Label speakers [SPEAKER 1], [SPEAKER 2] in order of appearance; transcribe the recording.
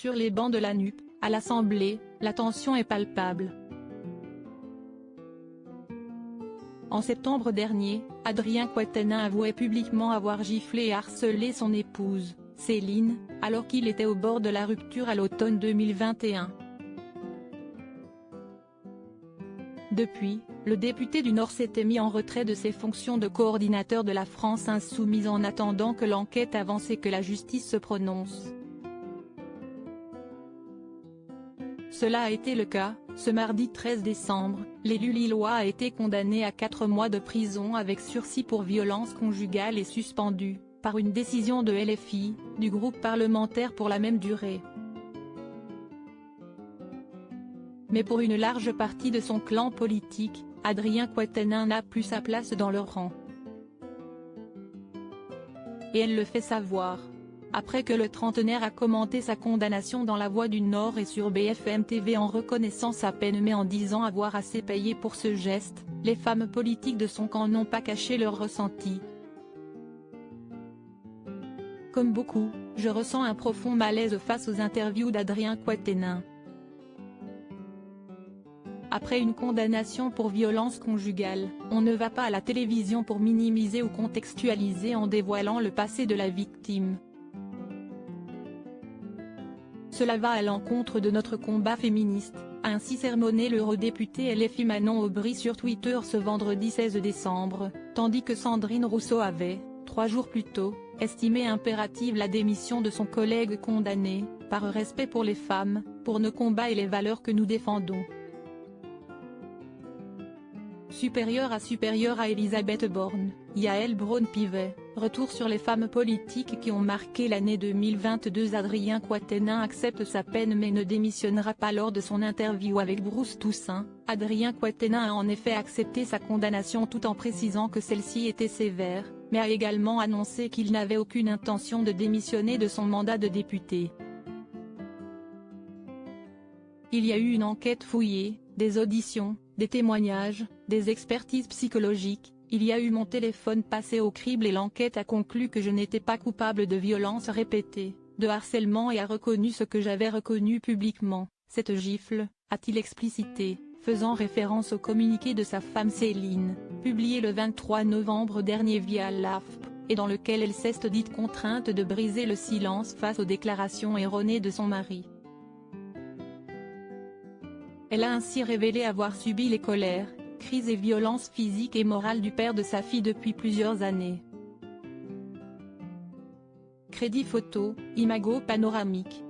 [SPEAKER 1] Sur les bancs de la NUP, à l'Assemblée, la tension est palpable. En septembre dernier, Adrien Quatennens avouait publiquement avoir giflé et harcelé son épouse, Céline, alors qu'il était au bord de la rupture à l'automne 2021. Depuis, le député du Nord s'était mis en retrait de ses fonctions de coordinateur de la France Insoumise en attendant que l'enquête avance et que la justice se prononce. Cela a été le cas. Ce mardi 13 décembre, l'élu lillois a été condamné à 4 mois de prison avec sursis pour violence conjugale et suspendu, par une décision de LFI, du groupe parlementaire pour la même durée. Mais pour une large partie de son clan politique, Adrien Quatennens n'a plus sa place dans leur rang. Et elle le fait savoir. Après que le trentenaire a commenté sa condamnation dans La Voix du Nord et sur BFM TV en reconnaissant sa peine mais en disant avoir assez payé pour ce geste, les femmes politiques de son camp n'ont pas caché leur ressenti. Comme beaucoup, je ressens un profond malaise face aux interviews d'Adrien Quatennens. Après une condamnation pour violence conjugale, on ne va pas à la télévision pour minimiser ou contextualiser en dévoilant le passé de la victime. Cela va à l'encontre de notre combat féministe, a ainsi sermonné l'eurodéputée LFI Manon Aubry sur Twitter ce vendredi 16 décembre, tandis que Sandrine Rousseau avait, 3 jours plus tôt, estimé impérative la démission de son collègue condamné, par respect pour les femmes, pour nos combats et les valeurs que nous défendons. Supérieure à Elisabeth Borne, Yael Braun-Pivet, retour sur les femmes politiques qui ont marqué l'année 2022. Adrien Quatennens accepte sa peine mais ne démissionnera pas. Lors de son interview avec Bruce Toussaint, Adrien Quatennens a en effet accepté sa condamnation tout en précisant que celle-ci était sévère, mais a également annoncé qu'il n'avait aucune intention de démissionner de son mandat de député. Il y a eu une enquête fouillée, des auditions, des témoignages, des expertises psychologiques, il y a eu mon téléphone passé au crible et l'enquête a conclu que je n'étais pas coupable de violences répétées, de harcèlement et a reconnu ce que j'avais reconnu publiquement, cette gifle, a-t-il explicité, faisant référence au communiqué de sa femme Céline, publié le 23 novembre dernier via l'AFP, et dans lequel elle s'est dite contrainte de briser le silence face aux déclarations erronées de son mari. Elle a ainsi révélé avoir subi les colères, crises et violences physiques et morales du père de sa fille depuis plusieurs années. Crédit photo, Imago panoramique.